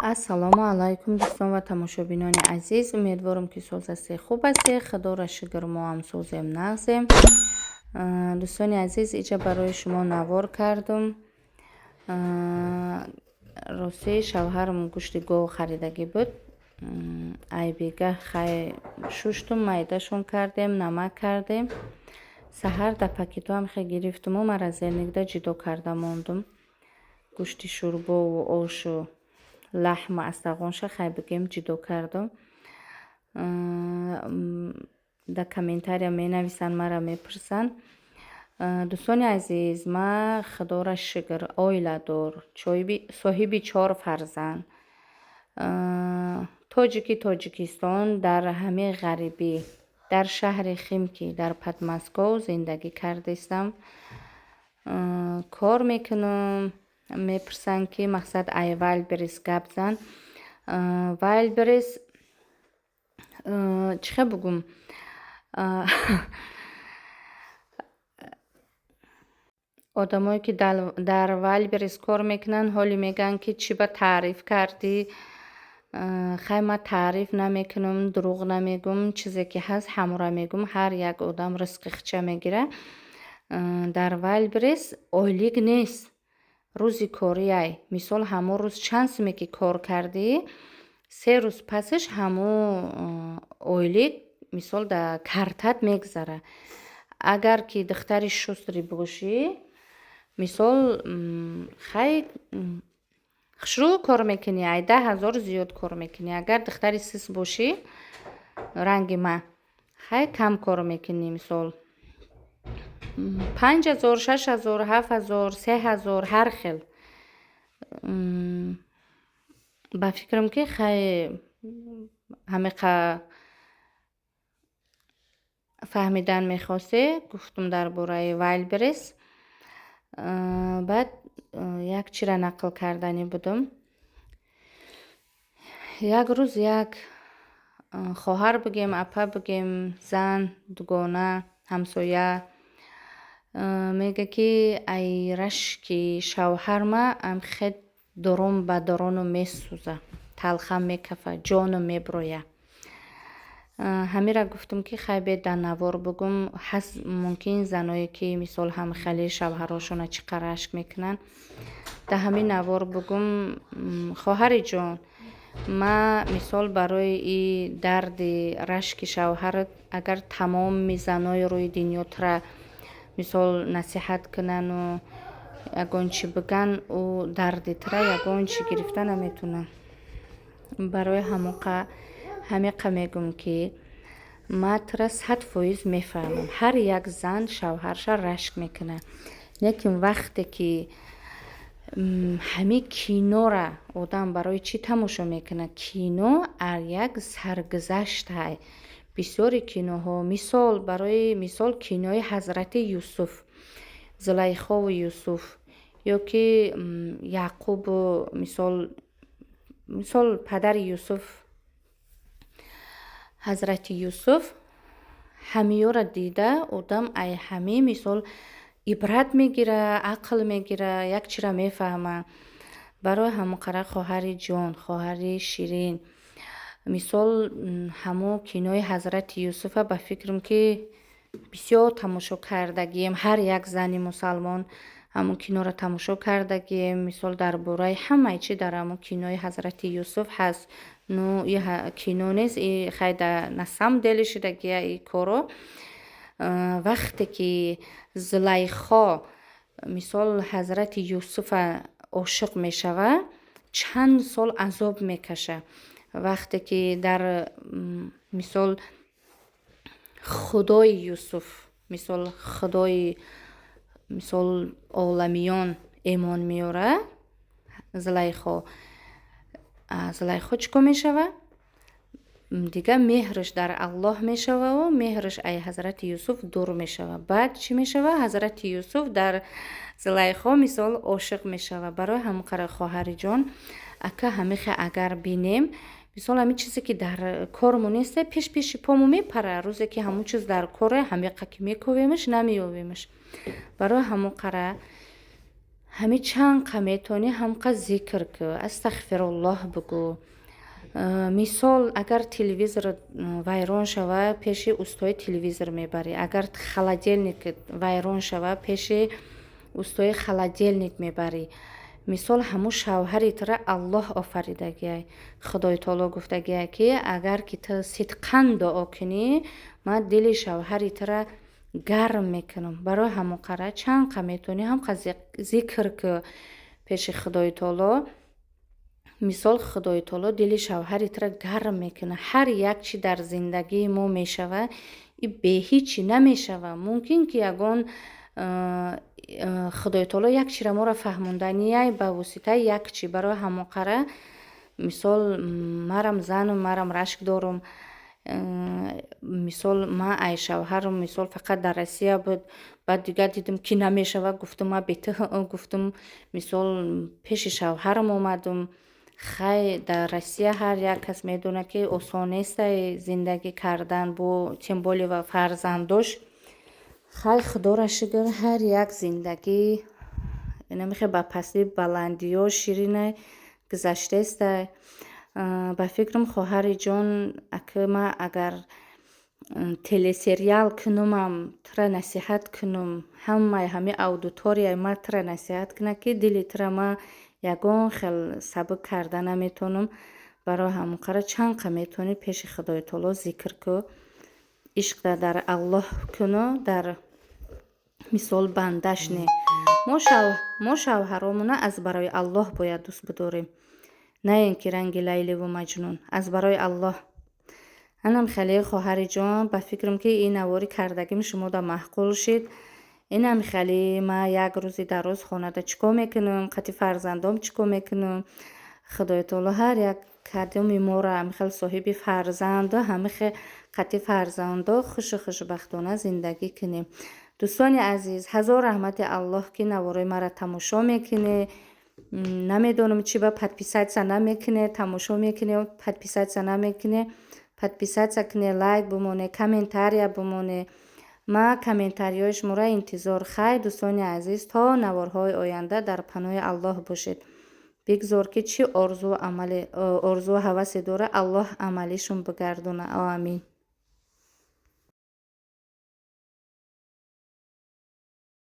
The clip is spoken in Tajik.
ассалому алайкум дӯстон ва тамошобинони азиз, умедворам ки соз ҳастед, хуб ҳастед. Худоро шукр, мо ҳам созем нағзем. дӯстони азиз, иҷа барои шумо навор кардам. рости шавҳарам гӯшти гов харидагӣ буд. айбигаҳ хай шуштум, майдашон кардем, намак кардем. саҳар да пакетоам хай гирифтуму маразелникда ҷудо карда мондум. гӯшти шӯрбову ошу лаҳм астағонша хай бигем ҷудо кардам. дар комментария менависанд, мара мепурсанд. дӯстони азиз, ман худоро шукр оиладор, соҳиби 4 фарзанд, тоҷики Тоҷикистон, дар ҳамаи ғарибӣ, дар шаҳри Химки, дар Подмосков зиндагӣ кардистам. кор мекунам. мепурсанд ки мақсад ай Вайлдберрис гап зан. Вайлдберрис чӣ хел бугум, одамое ки дар Вайлдберрис кор мекунанд ҳоле мегӯянд ки чӣ ба таъриф кардӣ. хай ман таъриф намекунам, дурӯғ намегӯм, чизе ки ҳаст ҳамора мегӯм. ҳар як одам ризқи хича мегирад. дар Вайлдберрис ойлик нест, рӯзи корияй. мисол ҳамон рӯз чанд суме ки кор кардӣ, 3 рӯз пасаш ҳамон ойлик мисол дар картат мегзара. агар ки духтари шустри бошӣ, мисол хай хушрӯ кор мекунӣ, ай 10,000 зиёд кор мекунӣ. агар духтари сис бошӣ, ранги ма, хай кам кор мекунӣ, мисол 5,000, 6,000, 7,000, 3,000 ҳар хел. ба фикрам ки хай ҳамиқа фаҳмидан мехосте, гуфтум дар бораи Вайлдберрис. баъд як чира нақл кардани будам. як рӯз як хоҳар бигем, апа бигем, зан дугона, ҳамсоя мега ки ай рашки шавҳарма амхед дорон ба дорону месӯза, талхам мекафа, ҷону меброя. ҳамира гуфтум ки хай бед дар навор бигӯм. ҳаст мумкин заное ки мисол ҳамхели шавҳарошона чӣ қадр рашк мекунанд. дар ҳамин навор бигӯм, хоҳари ҷон, ман мисол барои и дарди рашки шавҳарат агар тамоми занои рӯи дунётра мисол насиҳат кунану ягон чӣ биган, ӯ дардитра ягон чӣ гирифта наметунам. барои ҳамиқа мегӯм ки ман тура 100% мефаҳмам. ҳар як зан шавҳарша рашк мекунад. лекин вақте ки ҳамин кинора одам барои чӣ тамошо мекунад? кино ар як саргузаштай. бисёри киноҳо, мисол барои мисол кинои ҳазрати Юсуф, Зулайхову Юсуф, ё ки Яъқубу мисол падари Юсуф, ҳазрати Юсуф, ҳамиёра дида одам ай ҳамин мисол ибрат мегира, ақл мегира, як чира мефаҳма. барои ҳамон қара хоҳари ҷон, хоҳари ширин, мисол ҳамон кинои ҳазрати Юсуфа ба фикрам ки бисёр тамошо кардагием. ҳар як зани мусалмон ҳамон киноро тамошо кардагием. мисол дар бораи ҳамаи чӣ дар ҳамон кинои ҳазрати Юсуф ҳаст. ну и кино нест, и хай на самом деле шудагия и коро. вақте ки Зулайхо мисол ҳазрати Юсуфа ошиқ мешава, чанд сол азоб мекаша. вақте ки дар мисол худои Юсуф, мисол худои мисол оламиён эмон меёра, Зулайхо чӣ кор мешава? дигар меҳрш дар Аллоҳ мешававу меҳрш ай ҳазрати Юсуф дур мешава. баъд чӣ мешава? ҳазрати Юсуф дар Зулайхо мисол ошиқ мешава. барои ҳамон қара хоҳари ҷон, ака ҳамиха агар бинем, мисол ҳамин чизе ки дар кормо несте, пеши помо мепара. рӯзе ки ҳамон чиз дар коре, ҳамиқа ки мекувемаш намеёвемаш. барои ҳамон қара ҳами чанқа метавонӣ ҳамқа зикр кӯ, астағфируллоҳ бигӯ. Мисол, агар телевизор вайрон шава, пеши устои телевизор мебарӣ. Агар холодильник вайрон шава, пеши устои холодильник мебарӣ. мисол, ҳамун шавҳаритра Аллоҳ офаридагиай. Худои таоло гуфтагиай ки агар ки ту сидқан дуо кунӣ, ман дили шавҳаритра гарм мекунам. Барои ҳамон қара чанқа метавонӣ ҳамқа зикр кӯ пеши Худои таоло. мисол, Худои таоло дили шавҳаритра гарм мекунад. ҳар як чи дар зиндагии мо мешава, и беҳичӣ намешава. Мумкин ки ягон Худои таоло як чиро моро фаҳмонданияй ба воситаи як чи. Барои ҳамон қара мисол, марам занум, марам рашк дорум. мисол, ман ай шавҳарам мисол фақат дар Россия буд, баъд дигар дидим ки намешава, гуфтум ман гуфтум мисол пеши шавҳарам омадум. хай дар Россия ҳар як кас медонад ки осон нестай зиндагӣ кардан бо тем более ва фарзандош. хай худоро шукр, ҳар як зиндагӣ намехе ба пастӣ баландиё ширинай гузаштестай. ба фикрам хоҳари ҷон, ма агар телесериал кунумам, тура насиҳат кунум, ҳамаи ҳами аудиторияи ма тура насиҳат кунад ки дили тура ма ягон хел сабук карда наметавонам. барои ҳамон қара чанқа метавонӣ пеши Худои таоло зикр кӯ. ишқда дар Аллоҳ куно, дар мисол бандаш не. мо шавҳаромона аз барои Аллоҳ бояд дӯст бидорем, на ин ки ранги Лайливу Маҷнун. аз барои Аллоҳ. анам хеле хоҳари ҷон, ба фикрам ки ин навори кардагим шумода маҳқул шид. инам хеле ма як рӯзи дароз хонада чикор мекунам, қати фарзандом чикор мекунам. Худои таоло ҳар як кадоми мора амихел соҳиби фарзанду ҳамихе қати фарзандо хушу хушбахтона зиндагӣ кунем. дӯстони азиз, ҳазор раҳмати Аллоҳ ки навораи мара тамошо мекунед. намедонам чӣ ба подписатсия намекунед, тамошо мекунед, подписатсия намекунед. подписатсия кунед, лайк бимонед, комментария бимонед. ма комментарияи шуморо интизор. хай дӯстони азиз, то наворҳои оянда дар паноҳи Аллоҳ бошед. бигзор ки чӣ орзу ҳавасе дора, Аллоҳ амалишон бигардона. амин.